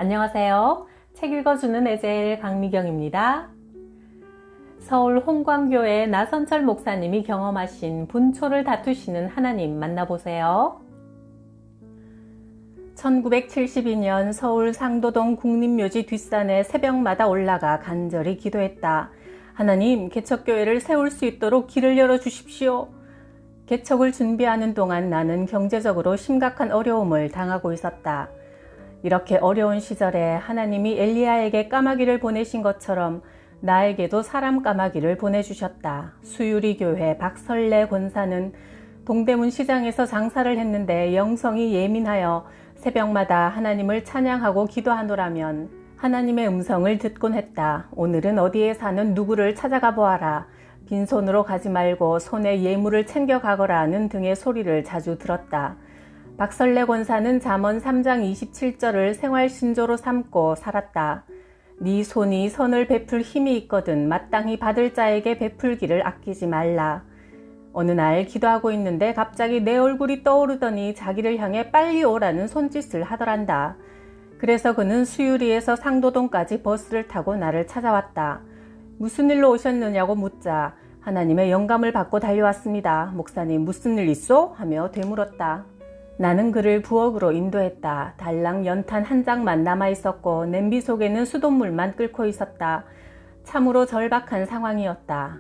안녕하세요. 책 읽어주는 에젤 강미경입니다. 서울 홍광교회 나선철 목사님이 경험하신 분초를 다투시는 하나님 만나보세요. 1972년 서울 상도동 국립묘지 뒷산에 새벽마다 올라가 간절히 기도했다. 하나님, 개척교회를 세울 수 있도록 길을 열어주십시오. 개척을 준비하는 동안 나는 경제적으로 심각한 어려움을 당하고 있었다. 이렇게 어려운 시절에 하나님이 엘리야에게 까마귀를 보내신 것처럼 나에게도 사람 까마귀를 보내주셨다. 수유리 교회 박설래 권사는 동대문 시장에서 장사를 했는데 영성이 예민하여 새벽마다 하나님을 찬양하고 기도하노라면 하나님의 음성을 듣곤 했다. 오늘은 어디에 사는 누구를 찾아가 보아라. 빈손으로 가지 말고 손에 예물을 챙겨 가거라는 등의 소리를 자주 들었다. 박설래 권사는 잠언 3장 27절을 생활신조로 삼고 살았다. 네 손이 선을 베풀 힘이 있거든 마땅히 받을 자에게 베풀기를 아끼지 말라. 어느 날 기도하고 있는데 갑자기 내 얼굴이 떠오르더니 자기를 향해 빨리 오라는 손짓을 하더란다. 그래서 그는 수유리에서 상도동까지 버스를 타고 나를 찾아왔다. 무슨 일로 오셨느냐고 묻자 하나님의 영감을 받고 달려왔습니다. 목사님, 무슨 일 있소? 하며 되물었다. 나는 그를 부엌으로 인도했다. 달랑 연탄 한 장만 남아있었고 냄비 속에는 수돗물만 끓고 있었다. 참으로 절박한 상황이었다.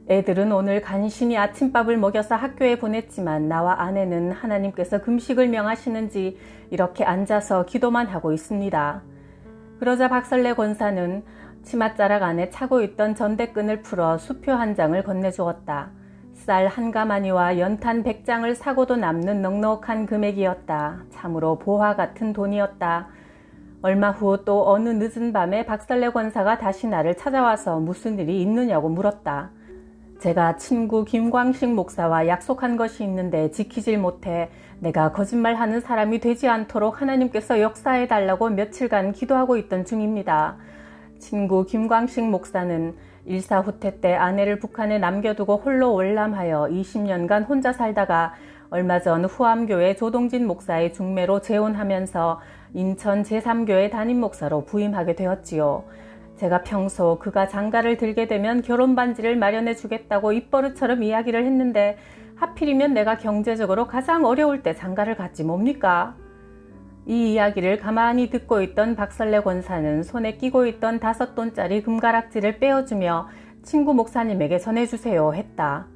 애들은 오늘 간신히 아침밥을 먹여서 학교에 보냈지만 나와 아내는 하나님께서 금식을 명하시는지 이렇게 앉아서 기도만 하고 있습니다. 그러자 박설래 권사는 치맛자락 안에 차고 있던 전대끈을 풀어 수표 한 장을 건네주었다. 쌀 한 가마니와 연탄 100장을 사고도 남는 넉넉한 금액이었다. 참으로 보화 같은 돈이었다. 얼마 후 또 어느 늦은 밤에 박설래 권사가 다시 나를 찾아와서 무슨 일이 있느냐고 물었다. 제가 친구 김광식 목사와 약속한 것이 있는데 지키질 못해 내가 거짓말하는 사람이 되지 않도록 하나님께서 역사해달라고 며칠간 기도하고 있던 중입니다. 친구 김광식 목사는 일사후퇴 때 아내를 북한에 남겨두고 홀로 월남하여 20년간 혼자 살다가 얼마 전 후암교회 조동진 목사의 중매로 재혼하면서 인천 제3교회 담임 목사로 부임하게 되었지요. 제가 평소 그가 장가를 들게 되면 결혼 반지를 마련해 주겠다고 입버릇처럼 이야기를 했는데 하필이면 내가 경제적으로 가장 어려울 때 장가를 갔지 뭡니까? 이 이야기를 가만히 듣고 있던 박설래 권사는 손에 끼고 있던 5돈짜리 금가락지를 빼어주며 친구 목사님에게 전해주세요 했다.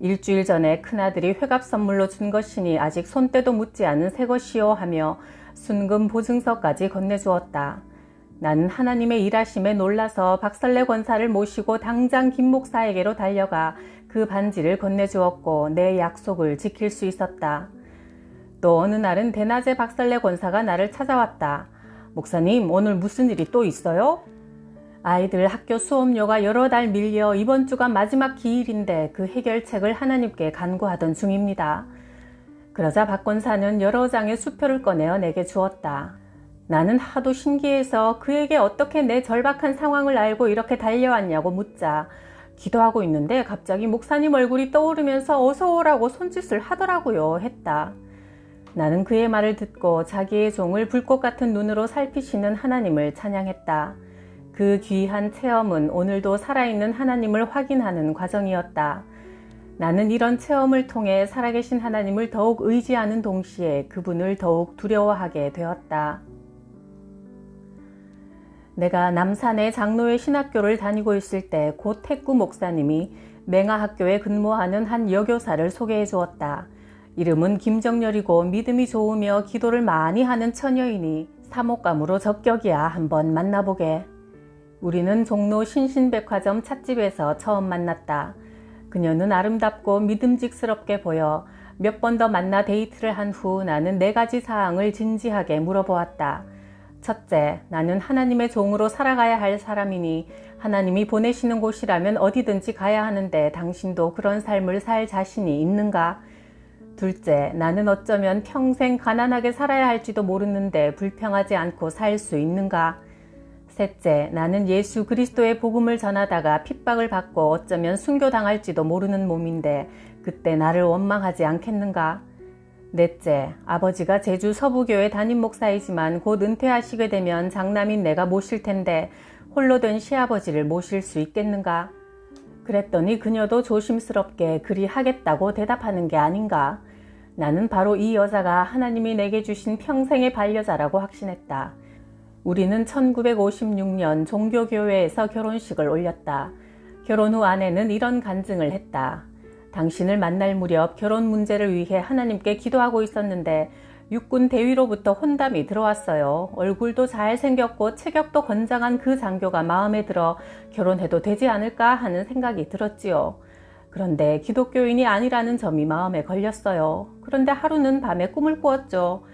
일주일 전에 큰아들이 회갑 선물로 준 것이니 아직 손때도 묻지 않은 새 것이요 하며 순금 보증서까지 건네주었다. 나는 하나님의 일하심에 놀라서 박설래 권사를 모시고 당장 김 목사에게로 달려가 그 반지를 건네주었고 내 약속을 지킬 수 있었다. 또 어느 날은 대낮에 박설래 권사가 나를 찾아왔다. 목사님, 오늘 무슨 일이 또 있어요? 아이들 학교 수업료가 여러 달 밀려 이번 주가 마지막 기일인데 그 해결책을 하나님께 간구하던 중입니다. 그러자 박 권사는 여러 장의 수표를 꺼내어 내게 주었다. 나는 하도 신기해서 그에게 어떻게 내 절박한 상황을 알고 이렇게 달려왔냐고 묻자 기도하고 있는데 갑자기 목사님 얼굴이 떠오르면서 어서 오라고 손짓을 하더라고요 했다. 나는 그의 말을 듣고 자기의 종을 불꽃 같은 눈으로 살피시는 하나님을 찬양했다. 그 귀한 체험은 오늘도 살아있는 하나님을 확인하는 과정이었다. 나는 이런 체험을 통해 살아계신 하나님을 더욱 의지하는 동시에 그분을 더욱 두려워하게 되었다. 내가 남산의 장로회 신학교를 다니고 있을 때 고 태구 목사님이 맹아학교에 근무하는 한 여교사를 소개해 주었다. 이름은 김정열이고 믿음이 좋으며 기도를 많이 하는 처녀이니 사목감으로 적격이야 한번 만나보게. 우리는 종로 신신백화점 찻집에서 처음 만났다. 그녀는 아름답고 믿음직스럽게 보여 몇 번 더 만나 데이트를 한 후 나는 4가지 사항을 진지하게 물어보았다. 첫째, 나는 하나님의 종으로 살아가야 할 사람이니 하나님이 보내시는 곳이라면 어디든지 가야 하는데 당신도 그런 삶을 살 자신이 있는가? 둘째, 나는 어쩌면 평생 가난하게 살아야 할지도 모르는데 불평하지 않고 살 수 있는가? 셋째, 나는 예수 그리스도의 복음을 전하다가 핍박을 받고 어쩌면 순교당할지도 모르는 몸인데 그때 나를 원망하지 않겠는가? 넷째, 아버지가 제주 서부교회 담임 목사이지만 곧 은퇴하시게 되면 장남인 내가 모실 텐데 홀로 된 시아버지를 모실 수 있겠는가? 그랬더니 그녀도 조심스럽게 그리 하겠다고 대답하는 게 아닌가. 나는 바로 이 여자가 하나님이 내게 주신 평생의 반려자라고 확신했다. 우리는 1956년 종교교회에서 결혼식을 올렸다. 결혼 후 아내는 이런 간증을 했다. 당신을 만날 무렵 결혼 문제를 위해 하나님께 기도하고 있었는데 육군 대위로부터 혼담이 들어왔어요. 얼굴도 잘생겼고 체격도 건장한 그 장교가 마음에 들어 결혼해도 되지 않을까 하는 생각이 들었지요. 그런데 기독교인이 아니라는 점이 마음에 걸렸어요. 그런데 하루는 밤에 꿈을 꾸었죠.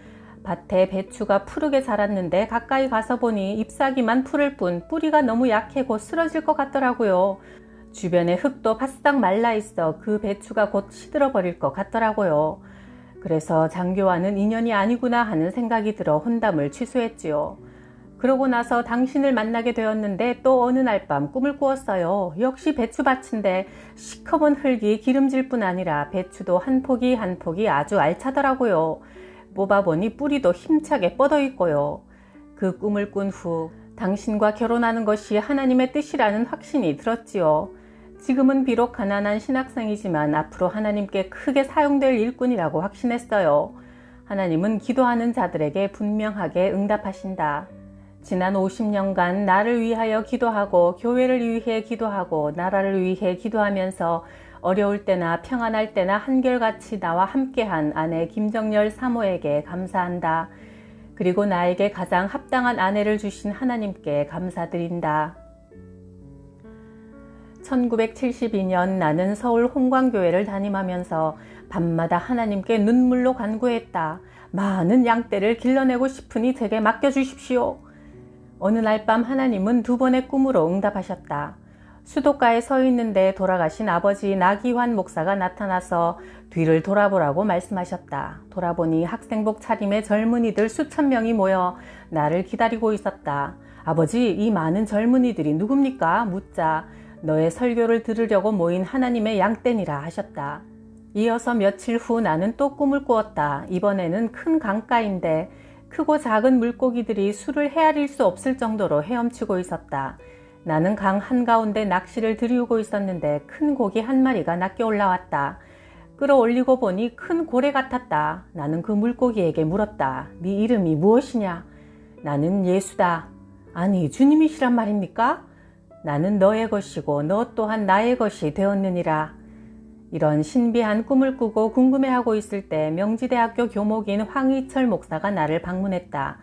밭에 배추가 푸르게 자랐는데 가까이 가서 보니 잎사귀만 푸를 뿐 뿌리가 너무 약해 곧 쓰러질 것 같더라고요. 주변에 흙도 바싹 말라있어 그 배추가 곧 시들어버릴 것 같더라고요. 그래서 장교와는 인연이 아니구나 하는 생각이 들어 혼담을 취소했지요. 그러고 나서 당신을 만나게 되었는데 또 어느 날 밤 꿈을 꾸었어요. 역시 배추밭인데 시커먼 흙이 기름질 뿐 아니라 배추도 한 포기 한 포기 아주 알차더라고요. 뽑아보니 뿌리도 힘차게 뻗어 있고요. 그 꿈을 꾼 후 당신과 결혼하는 것이 하나님의 뜻이라는 확신이 들었지요. 지금은 비록 가난한 신학생이지만 앞으로 하나님께 크게 사용될 일꾼이라고 확신했어요. 하나님은 기도하는 자들에게 분명하게 응답하신다. 지난 50년간 나를 위하여 기도하고 교회를 위해 기도하고 나라를 위해 기도하면서 어려울 때나 평안할 때나 한결같이 나와 함께한 아내 김정열 사모에게 감사한다. 그리고 나에게 가장 합당한 아내를 주신 하나님께 감사드린다. 1972년 나는 서울 홍광교회를 담임하면서 밤마다 하나님께 눈물로 간구했다. 많은 양떼를 길러내고 싶으니 제게 맡겨주십시오. 어느 날 밤 하나님은 두 번의 꿈으로 응답하셨다. 수도가에 서 있는데 돌아가신 아버지 나기환 목사가 나타나서 뒤를 돌아보라고 말씀하셨다. 돌아보니 학생복 차림의 젊은이들 수천 명이 모여 나를 기다리고 있었다. 아버지, 이 많은 젊은이들이 누굽니까? 묻자 너의 설교를 들으려고 모인 하나님의 양떼니라 하셨다. 이어서 며칠 후 나는 또 꿈을 꾸었다. 이번에는 큰 강가인데 크고 작은 물고기들이 수를 헤아릴 수 없을 정도로 헤엄치고 있었다. 나는 강 한가운데 낚시를 들이우고 있었는데 큰 고기 한 마리가 낚여 올라왔다. 끌어올리고 보니 큰 고래 같았다. 나는 그 물고기에게 물었다. 네 이름이 무엇이냐? 나는 예수다. 아니, 주님이시란 말입니까? 나는 너의 것이고 너 또한 나의 것이 되었느니라. 이런 신비한 꿈을 꾸고 궁금해하고 있을 때 명지대학교 교목인 황희철 목사가 나를 방문했다.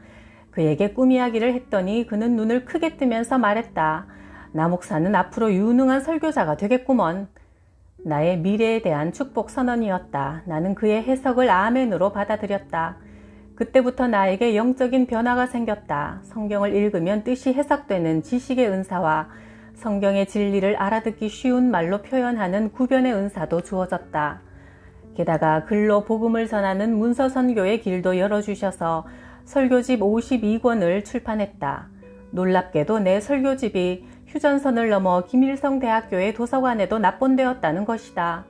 그에게 꿈 이야기를 했더니 그는 눈을 크게 뜨면서 말했다. 나 목사는 앞으로 유능한 설교자가 되겠구먼. 나의 미래에 대한 축복 선언이었다. 나는 그의 해석을 아멘으로 받아들였다. 그때부터 나에게 영적인 변화가 생겼다. 성경을 읽으면 뜻이 해석되는 지식의 은사와 성경의 진리를 알아듣기 쉬운 말로 표현하는 구변의 은사도 주어졌다. 게다가 글로 복음을 전하는 문서선교의 길도 열어주셔서 설교집 52권을 출판했다. 놀랍게도 내 설교집이 휴전선을 넘어 김일성대학교의 도서관에도 납본되었다는 것이다.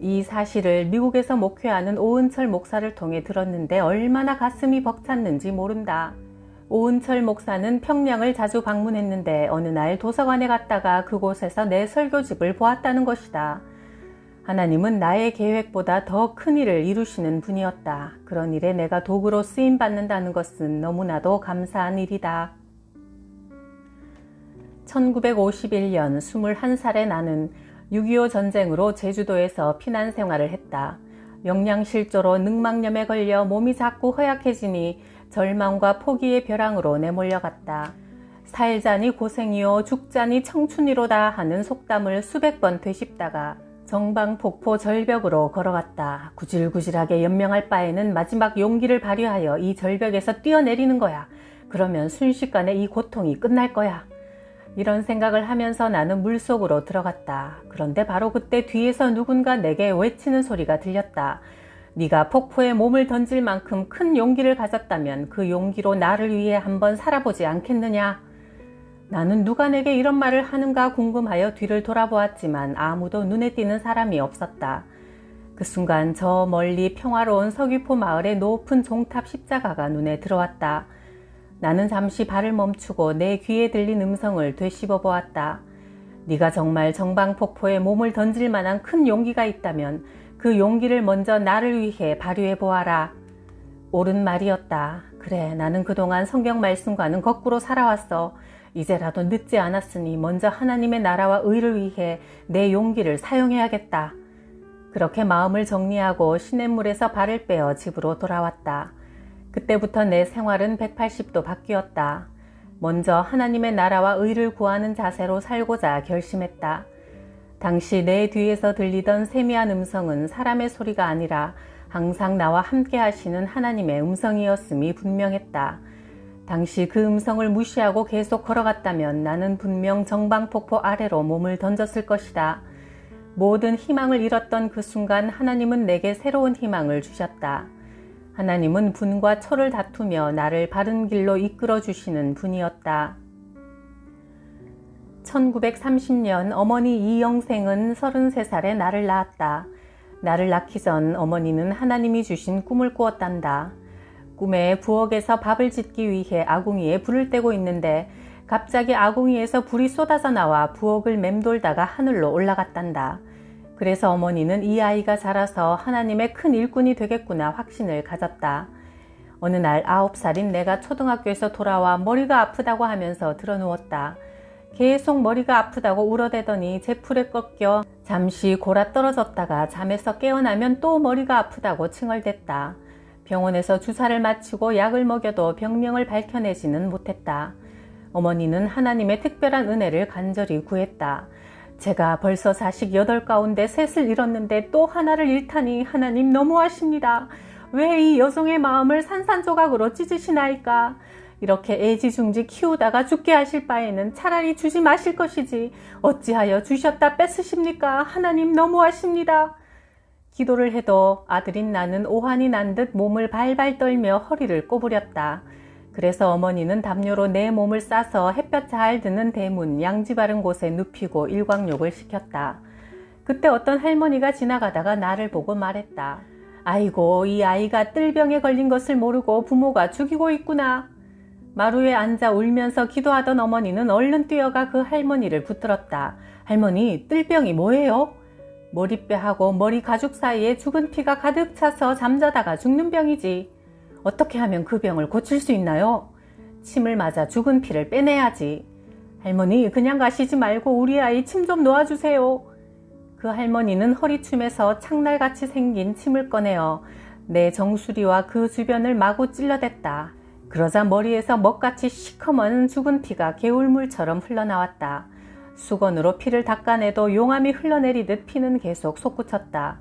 이 사실을 미국에서 목회하는 오은철 목사를 통해 들었는데 얼마나 가슴이 벅찼는지 모른다. 오은철 목사는 평양을 자주 방문했는데 어느 날 도서관에 갔다가 그곳에서 내 설교집을 보았다는 것이다. 하나님은 나의 계획보다 더 큰 일을 이루시는 분이었다. 그런 일에 내가 도구로 쓰임받는다는 것은 너무나도 감사한 일이다. 1951년 21살의 나는 6.25 전쟁으로 제주도에서 피난 생활을 했다. 영양실조로 늑막염에 걸려 몸이 자꾸 허약해지니 절망과 포기의 벼랑으로 내몰려갔다. 살자니 고생이요 죽자니 청춘이로다 하는 속담을 수백 번 되씹다가 정방폭포 절벽으로 걸어갔다. 구질구질하게 연명할 바에는 마지막 용기를 발휘하여 이 절벽에서 뛰어내리는 거야. 그러면 순식간에 이 고통이 끝날 거야. 이런 생각을 하면서 나는 물속으로 들어갔다. 그런데 바로 그때 뒤에서 누군가 내게 외치는 소리가 들렸다. 네가 폭포에 몸을 던질 만큼 큰 용기를 가졌다면 그 용기로 나를 위해 한번 살아보지 않겠느냐? 나는 누가 내게 이런 말을 하는가 궁금하여 뒤를 돌아보았지만 아무도 눈에 띄는 사람이 없었다. 그 순간 저 멀리 평화로운 서귀포 마을의 높은 종탑 십자가가 눈에 들어왔다. 나는 잠시 발을 멈추고 내 귀에 들린 음성을 되씹어 보았다. 네가 정말 정방폭포에 몸을 던질 만한 큰 용기가 있다면 그 용기를 먼저 나를 위해 발휘해 보아라. 옳은 말이었다. 그래, 나는 그동안 성경 말씀과는 거꾸로 살아왔어. 이제라도 늦지 않았으니 먼저 하나님의 나라와 의를 위해 내 용기를 사용해야겠다. 그렇게 마음을 정리하고 시냇물에서 발을 빼어 집으로 돌아왔다. 그때부터 내 생활은 180도 바뀌었다. 먼저 하나님의 나라와 의를 구하는 자세로 살고자 결심했다. 당시 내 뒤에서 들리던 세미한 음성은 사람의 소리가 아니라 항상 나와 함께 하시는 하나님의 음성이었음이 분명했다. 당시 그 음성을 무시하고 계속 걸어갔다면 나는 분명 정방폭포 아래로 몸을 던졌을 것이다. 모든 희망을 잃었던 그 순간 하나님은 내게 새로운 희망을 주셨다. 하나님은 분과 초를 다투며 나를 바른 길로 이끌어 주시는 분이었다. 1930년 어머니 이영생은 33살에 나를 낳았다. 나를 낳기 전 어머니는 하나님이 주신 꿈을 꾸었단다. 꿈에 부엌에서 밥을 짓기 위해 아궁이에 불을 떼고 있는데 갑자기 아궁이에서 불이 쏟아져 나와 부엌을 맴돌다가 하늘로 올라갔단다. 그래서 어머니는 이 아이가 자라서 하나님의 큰 일꾼이 되겠구나 확신을 가졌다. 어느 날 9살인 내가 초등학교에서 돌아와 머리가 아프다고 하면서 드러누웠다. 계속 머리가 아프다고 울어대더니 제풀에 꺾여 잠시 골아 떨어졌다가 잠에서 깨어나면 또 머리가 아프다고 칭얼댔다. 병원에서 주사를 맞추고 약을 먹여도 병명을 밝혀내지는 못했다. 어머니는 하나님의 특별한 은혜를 간절히 구했다. 제가 벌써 자식 8 가운데 셋을 잃었는데 또 하나를 잃다니 하나님 너무하십니다. 왜 이 여종의 마음을 산산조각으로 찢으시나이까? 이렇게 애지중지 키우다가 죽게 하실 바에는 차라리 주지 마실 것이지 어찌하여 주셨다 뺏으십니까? 하나님 너무하십니다. 기도를 해도 아들인 나는 오한이 난 듯 몸을 발발 떨며 허리를 꼬부렸다. 그래서 어머니는 담요로 내 몸을 싸서 햇볕 잘 드는 대문, 양지 바른 곳에 눕히고 일광욕을 시켰다. 그때 어떤 할머니가 지나가다가 나를 보고 말했다. 아이고, 이 아이가 뜰병에 걸린 것을 모르고 부모가 죽이고 있구나. 마루에 앉아 울면서 기도하던 어머니는 얼른 뛰어가 그 할머니를 붙들었다. 할머니, 뜰병이 뭐예요? 머리뼈하고 머리 가죽 사이에 죽은 피가 가득 차서 잠자다가 죽는 병이지. 어떻게 하면 그 병을 고칠 수 있나요? 침을 맞아 죽은 피를 빼내야지. 할머니, 그냥 가시지 말고 우리 아이 침 좀 놓아주세요. 그 할머니는 허리춤에서 창날같이 생긴 침을 꺼내어 내 정수리와 그 주변을 마구 찔러댔다. 그러자 머리에서 먹같이 시커먼 죽은 피가 개울물처럼 흘러나왔다. 수건으로 피를 닦아내도 용암이 흘러내리듯 피는 계속 솟구쳤다.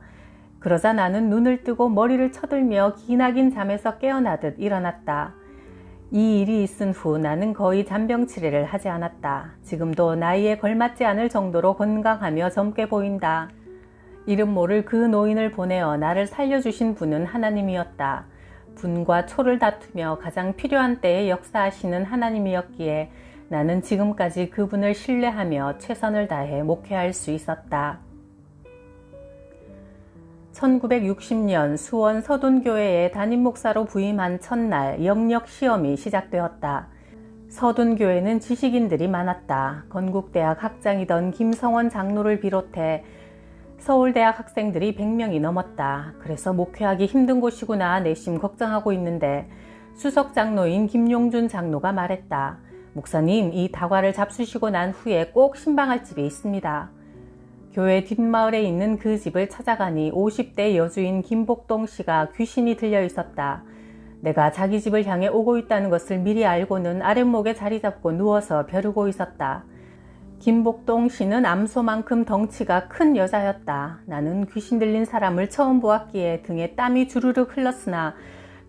그러자 나는 눈을 뜨고 머리를 쳐들며 기나긴 잠에서 깨어나듯 일어났다. 이 일이 있은 후 나는 거의 잔병치레를 하지 않았다. 지금도 나이에 걸맞지 않을 정도로 건강하며 젊게 보인다. 이름 모를 그 노인을 보내어 나를 살려주신 분은 하나님이었다. 분과 초를 다투며 가장 필요한 때에 역사하시는 하나님이었기에 나는 지금까지 그분을 신뢰하며 최선을 다해 목회할 수 있었다. 1960년 수원 서둔교회에 담임목사로 부임한 첫날 영역 시험이 시작되었다. 서둔교회는 지식인들이 많았다. 건국대학 학장이던 김성원 장로를 비롯해 서울대학 학생들이 100명이 넘었다. 그래서 목회하기 힘든 곳이구나 내심 걱정하고 있는데 수석 장로인 김용준 장로가 말했다. 목사님, 이 다과를 잡수시고 난 후에 꼭 신방할 집이 있습니다. 교회 뒷마을에 있는 그 집을 찾아가니 50대 여주인 김복동 씨가 귀신이 들려 있었다. 내가 자기 집을 향해 오고 있다는 것을 미리 알고는 아랫목에 자리 잡고 누워서 벼르고 있었다. 김복동 씨는 암소만큼 덩치가 큰 여자였다. 나는 귀신 들린 사람을 처음 보았기에 등에 땀이 주르륵 흘렀으나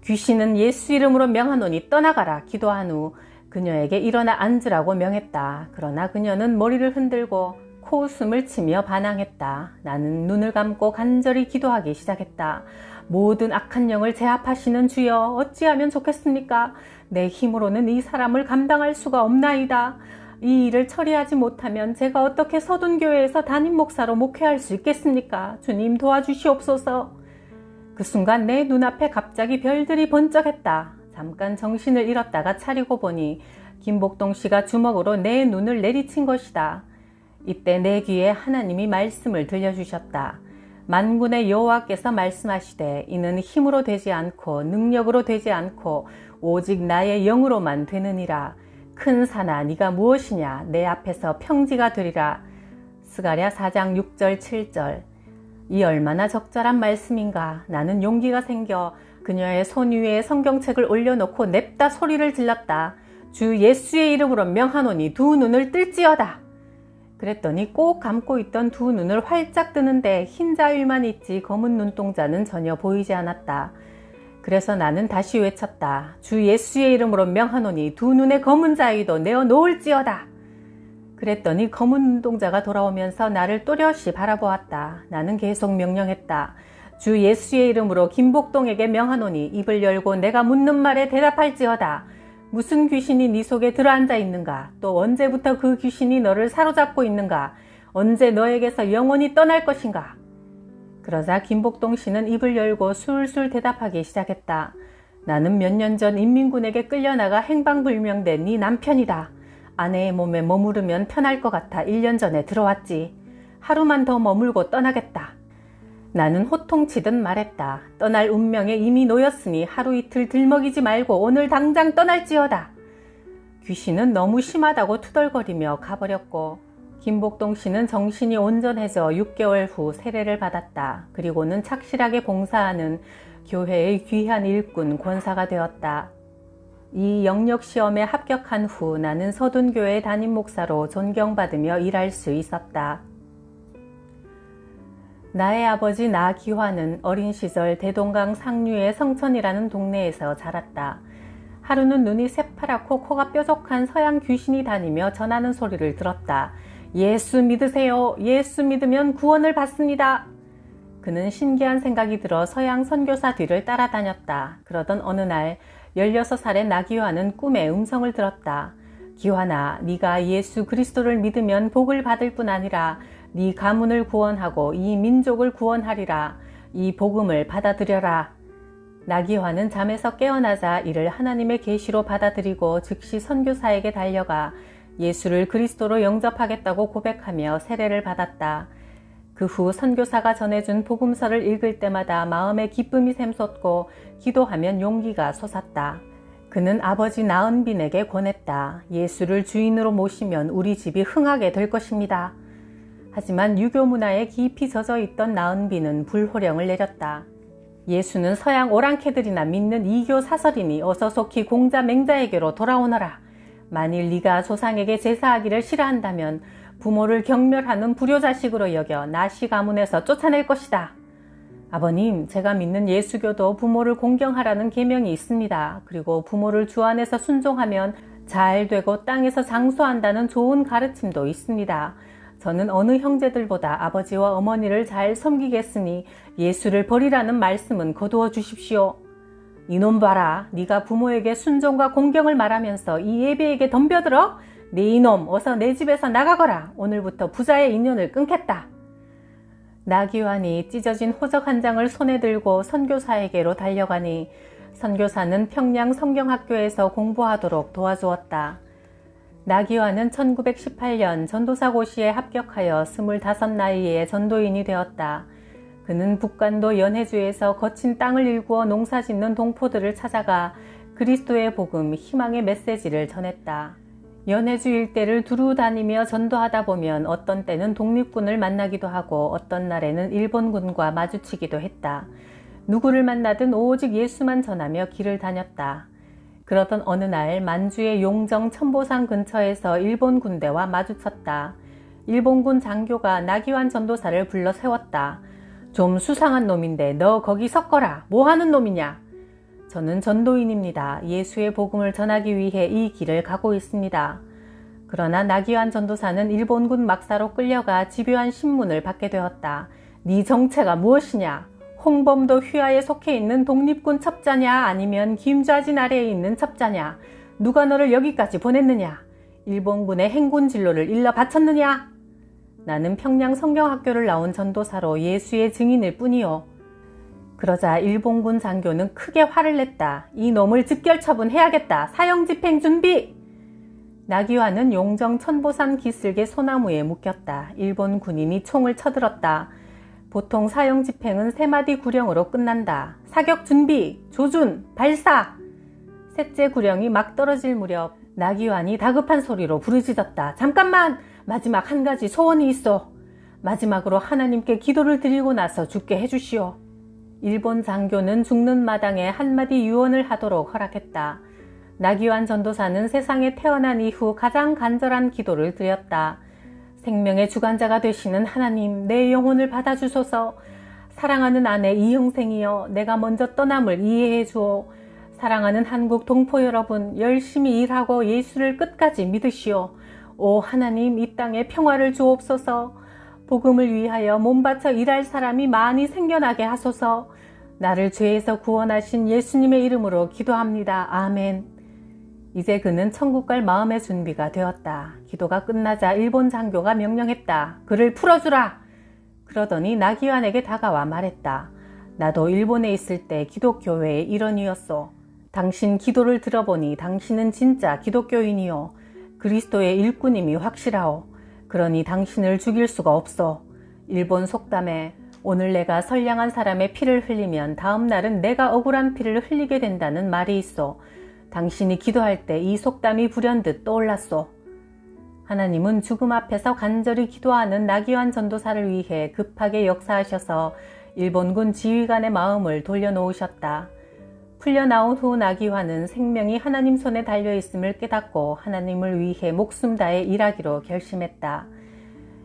귀신은 예수 이름으로 명하노니 떠나가라 기도한 후 그녀에게 일어나 앉으라고 명했다. 그러나 그녀는 머리를 흔들고 코웃음을 치며 반항했다. 나는 눈을 감고 간절히 기도하기 시작했다. 모든 악한 영을 제압하시는 주여, 어찌하면 좋겠습니까? 내 힘으로는 이 사람을 감당할 수가 없나이다. 이 일을 처리하지 못하면 제가 어떻게 서둔교회에서 담임 목사로 목회할 수 있겠습니까? 주님 도와주시옵소서. 그 순간 내 눈앞에 갑자기 별들이 번쩍했다. 잠깐 정신을 잃었다가 차리고 보니 김복동 씨가 주먹으로 내 눈을 내리친 것이다. 이때 내 귀에 하나님이 말씀을 들려주셨다. 만군의 여호와께서 말씀하시되 이는 힘으로 되지 않고 능력으로 되지 않고 오직 나의 영으로만 되느니라. 큰 산아 네가 무엇이냐 내 앞에서 평지가 되리라. 스가랴 4장 6절 7절. 이 얼마나 적절한 말씀인가. 나는 용기가 생겨 그녀의 손 위에 성경책을 올려놓고 냅다 소리를 질렀다. 주 예수의 이름으로 명하노니 두 눈을 뜰지어다. 그랬더니 꼭 감고 있던 두 눈을 활짝 뜨는데 흰 자위만 있지 검은 눈동자는 전혀 보이지 않았다. 그래서 나는 다시 외쳤다. 주 예수의 이름으로 명하노니 두 눈의 검은 자위도 내어 놓을지어다. 그랬더니 검은 눈동자가 돌아오면서 나를 또렷이 바라보았다. 나는 계속 명령했다. 주 예수의 이름으로 김복동에게 명하노니 입을 열고 내가 묻는 말에 대답할지어다. 무슨 귀신이 네 속에 들어앉아 있는가? 또 언제부터 그 귀신이 너를 사로잡고 있는가? 언제 너에게서 영원히 떠날 것인가? 그러자 김복동 씨는 입을 열고 술술 대답하기 시작했다. 나는 몇 년 전 인민군에게 끌려나가 행방불명된 네 남편이다. 아내의 몸에 머무르면 편할 것 같아 1년 전에 들어왔지. 하루만 더 머물고 떠나겠다. 나는 호통치듯 말했다. 떠날 운명에 이미 놓였으니 하루 이틀 들먹이지 말고 오늘 당장 떠날지어다. 귀신은 너무 심하다고 투덜거리며 가버렸고 김복동 씨는 정신이 온전해져 6개월 후 세례를 받았다. 그리고는 착실하게 봉사하는 교회의 귀한 일꾼 권사가 되었다. 이 영역시험에 합격한 후 나는 서둔교회 담임 목사로 존경받으며 일할 수 있었다. 나의 아버지 나기화는 어린 시절 대동강 상류의 성천이라는 동네에서 자랐다. 하루는 눈이 새파랗고 코가 뾰족한 서양 귀신이 다니며 전하는 소리를 들었다. 예수 믿으세요. 예수 믿으면 구원을 받습니다. 그는 신기한 생각이 들어 서양 선교사 뒤를 따라다녔다. 그러던 어느 날 16살의 나기화는 꿈에 음성을 들었다. 기환아, 네가 예수 그리스도를 믿으면 복을 받을 뿐 아니라 네 가문을 구원하고 이 민족을 구원하리라. 이 복음을 받아들여라. 나기화는 잠에서 깨어나자 이를 하나님의 계시로 받아들이고 즉시 선교사에게 달려가 예수를 그리스도로 영접하겠다고 고백하며 세례를 받았다. 그 후 선교사가 전해준 복음서를 읽을 때마다 마음에 기쁨이 샘솟고 기도하면 용기가 솟았다. 그는 아버지 나은빈에게 권했다. 예수를 주인으로 모시면 우리 집이 흥하게 될 것입니다. 하지만 유교 문화에 깊이 젖어 있던 나은빈은 불호령을 내렸다. 예수는 서양 오랑캐들이나 믿는 이교 사설이니 어서 속히 공자 맹자에게로 돌아오너라. 만일 네가 조상에게 제사하기를 싫어한다면 부모를 경멸하는 불효자식으로 여겨 나시 가문에서 쫓아낼 것이다. 아버님, 제가 믿는 예수교도 부모를 공경하라는 계명이 있습니다. 그리고 부모를 주 안에서 순종하면 잘 되고 땅에서 장수한다는 좋은 가르침도 있습니다. 저는 어느 형제들보다 아버지와 어머니를 잘 섬기겠으니 예수를 버리라는 말씀은 거두어 주십시오. 이놈 봐라. 네가 부모에게 순종과 공경을 말하면서 이 예배에게 덤벼들어? 네 이놈, 어서 내 집에서 나가거라. 오늘부터 부자의 인연을 끊겠다. 나기환이 찢어진 호적 한 장을 손에 들고 선교사에게로 달려가니 선교사는 평양 성경학교에서 공부하도록 도와주었다. 나기환은 1918년 전도사고시에 합격하여 25 나이에 전도인이 되었다. 그는 북간도 연해주에서 거친 땅을 일구어 농사짓는 동포들을 찾아가 그리스도의 복음, 희망의 메시지를 전했다. 연해주 일대를 두루 다니며 전도하다 보면 어떤 때는 독립군을 만나기도 하고 어떤 날에는 일본군과 마주치기도 했다. 누구를 만나든 오직 예수만 전하며 길을 다녔다. 그러던 어느 날 만주의 용정 천보산 근처에서 일본 군대와 마주쳤다. 일본군 장교가 나기환 전도사를 불러 세웠다. 좀 수상한 놈인데 너 거기 섰거라. 뭐 하는 놈이냐? 저는 전도인입니다. 예수의 복음을 전하기 위해 이 길을 가고 있습니다. 그러나 나기환 전도사는 일본군 막사로 끌려가 집요한 신문을 받게 되었다. 네 정체가 무엇이냐? 홍범도 휘하에 속해 있는 독립군 첩자냐 아니면 김좌진 아래에 있는 첩자냐? 누가 너를 여기까지 보냈느냐? 일본군의 행군 진로를 일러 바쳤느냐? 나는 평양 성경학교를 나온 전도사로 예수의 증인일 뿐이요. 그러자 일본군 장교는 크게 화를 냈다. 이 놈을 즉결 처분해야겠다. 사형 집행 준비! 나기환은 용정 천보산 기슭의 소나무에 묶였다. 일본 군인이 총을 쳐들었다. 보통 사형 집행은 3마디 구령으로 끝난다. 사격 준비! 조준! 발사! 셋째 구령이 막 떨어질 무렵 나기환이 다급한 소리로 부르짖었다. 잠깐만! 마지막 한 가지 소원이 있어. 마지막으로 하나님께 기도를 드리고 나서 죽게 해주시오. 일본 장교는 죽는 마당에 한마디 유언을 하도록 허락했다. 나기환 전도사는 세상에 태어난 이후 가장 간절한 기도를 드렸다. 생명의 주관자가 되시는 하나님, 내 영혼을 받아주소서. 사랑하는 아내 이형생이여, 내가 먼저 떠남을 이해해 주오. 사랑하는 한국 동포 여러분, 열심히 일하고 예수를 끝까지 믿으시오. 오 하나님, 이 땅에 평화를 주옵소서. 복음을 위하여 몸바쳐 일할 사람이 많이 생겨나게 하소서. 나를 죄에서 구원하신 예수님의 이름으로 기도합니다. 아멘. 이제 그는 천국 갈 마음의 준비가 되었다. 기도가 끝나자 일본 장교가 명령했다. 그를 풀어주라. 그러더니 나기환에게 다가와 말했다. 나도 일본에 있을 때 기독교회의 일원이었소. 당신 기도를 들어보니 당신은 진짜 기독교인이요. 그리스도의 일꾼임이 확실하오. 그러니 당신을 죽일 수가 없어. 일본 속담에 오늘 내가 선량한 사람의 피를 흘리면 다음 날은 내가 억울한 피를 흘리게 된다는 말이 있어. 당신이 기도할 때 이 속담이 불현듯 떠올랐소. 하나님은 죽음 앞에서 간절히 기도하는 나기환 전도사를 위해 급하게 역사하셔서 일본군 지휘관의 마음을 돌려놓으셨다. 풀려나온 후 나기환은 생명이 하나님 손에 달려있음을 깨닫고 하나님을 위해 목숨 다해 일하기로 결심했다.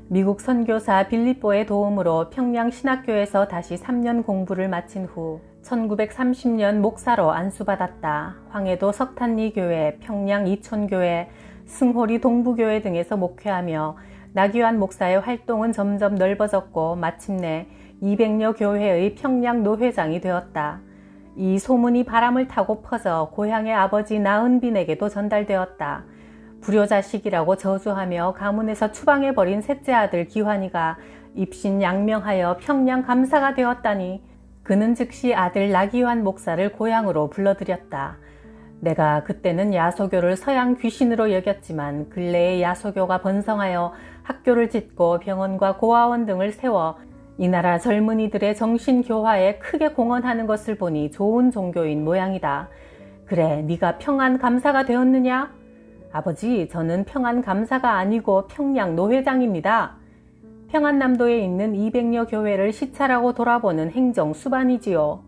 미국 선교사 빌립보의 도움으로 평양 신학교에서 다시 3년 공부를 마친 후 1930년 목사로 안수받았다. 황해도 석탄리 교회, 평양 이촌교회, 승호리 동부교회 등에서 목회하며 나기환 목사의 활동은 점점 넓어졌고 마침내 200여 교회의 평양 노회장이 되었다. 이 소문이 바람을 타고 퍼져 고향의 아버지 나은빈에게도 전달되었다. 불효자식이라고 저주하며 가문에서 추방해버린 셋째 아들 기환이가 입신양명하여 평양 감사가 되었다니 그는 즉시 아들 나기환 목사를 고향으로 불러들였다. 내가 그때는 야소교를 서양 귀신으로 여겼지만 근래에 야소교가 번성하여 학교를 짓고 병원과 고아원 등을 세워 이 나라 젊은이들의 정신교화에 크게 공헌하는 것을 보니 좋은 종교인 모양이다. 그래, 네가 평안감사가 되었느냐? 아버지, 저는 평안감사가 아니고 평양 노회장입니다. 평안남도에 있는 200여 교회를 시찰하고 돌아보는 행정 수반이지요.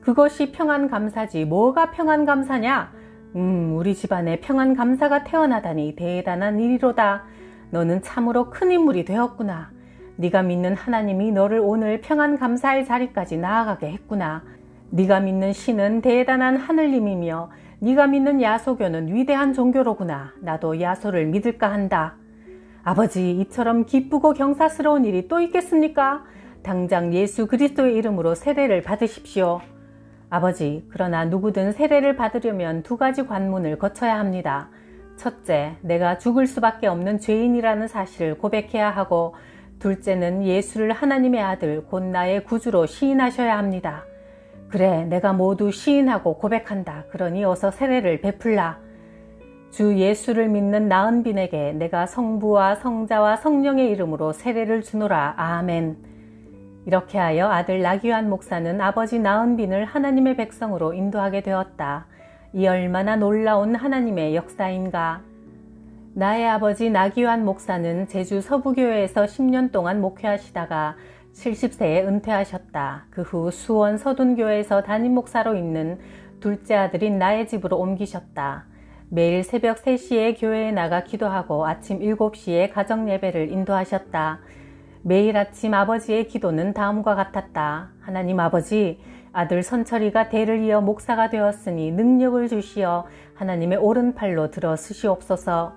그것이 평안감사지 뭐가 평안감사냐? 우리 집안에 평안감사가 태어나다니 대단한 일이로다. 너는 참으로 큰 인물이 되었구나. 네가 믿는 하나님이 너를 오늘 평안감사의 자리까지 나아가게 했구나. 네가 믿는 신은 대단한 하늘님이며 네가 믿는 야소교는 위대한 종교로구나. 나도 야소를 믿을까 한다. 아버지, 이처럼 기쁘고 경사스러운 일이 또 있겠습니까? 당장 예수 그리스도의 이름으로 세례를 받으십시오. 아버지, 그러나 누구든 세례를 받으려면 2가지 관문을 거쳐야 합니다. 첫째, 내가 죽을 수밖에 없는 죄인이라는 사실을 고백해야 하고, 둘째는 예수를 하나님의 아들 곧 나의 구주로 시인하셔야 합니다. 그래, 내가 모두 시인하고 고백한다. 그러니 어서 세례를 베풀라. 주 예수를 믿는 나은빈에게 내가 성부와 성자와 성령의 이름으로 세례를 주노라. 아멘. 이렇게 하여 아들 나기환 목사는 아버지 나은빈을 하나님의 백성으로 인도하게 되었다. 이 얼마나 놀라운 하나님의 역사인가. 나의 아버지 나기환 목사는 제주 서부교회에서 10년 동안 목회하시다가 70세에 은퇴하셨다. 그 후 수원 서둔교회에서 담임 목사로 있는 둘째 아들인 나의 집으로 옮기셨다. 매일 새벽 3시에 교회에 나가 기도하고 아침 7시에 가정예배를 인도하셨다. 매일 아침 아버지의 기도는 다음과 같았다. 하나님 아버지, 아들 선철이가 대를 이어 목사가 되었으니 능력을 주시어 하나님의 오른팔로 들어 쓰시옵소서.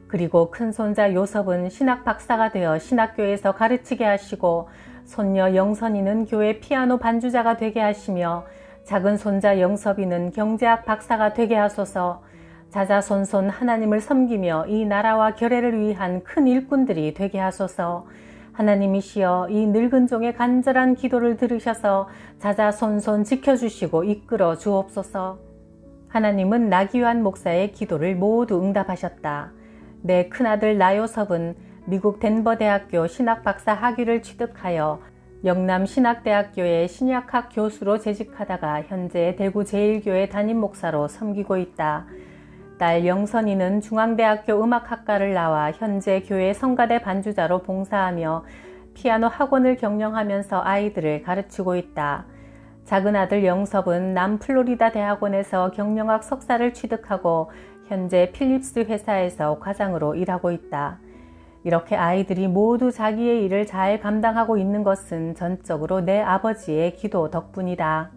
그리고 큰손자 요섭은 신학 박사가 되어 신학교에서 가르치게 하시고 손녀 영선이는 교회 피아노 반주자가 되게 하시며 작은 손자 영섭이는 경제학 박사가 되게 하소서. 자자손손 하나님을 섬기며 이 나라와 결례를 위한 큰 일꾼들이 되게 하소서. 하나님이시여 이 늙은 종의 간절한 기도를 들으셔서 자자손손 지켜주시고 이끌어 주옵소서. 하나님은 나기완 목사의 기도를 모두 응답하셨다. 내 큰아들 나요섭은 미국 덴버 대학교 신학박사 학위를 취득하여 영남 신학대학교의 신약학 교수로 재직하다가 현재 대구 제1교회 담임 목사로 섬기고 있다. 딸 영선이는 중앙대학교 음악학과를 나와 현재 교회 성가대 반주자로 봉사하며 피아노 학원을 경영하면서 아이들을 가르치고 있다. 작은 아들 영섭은 남플로리다 대학원에서 경영학 석사를 취득하고 현재 필립스 회사에서 과장으로 일하고 있다. 이렇게 아이들이 모두 자기의 일을 잘 감당하고 있는 것은 전적으로 내 아버지의 기도 덕분이다.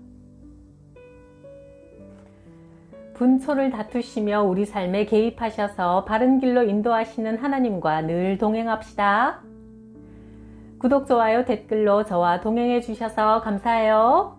분초를 다투시며 우리 삶에 개입하셔서 바른 길로 인도하시는 하나님과 늘 동행합시다. 구독, 좋아요, 댓글로 저와 동행해 주셔서 감사해요.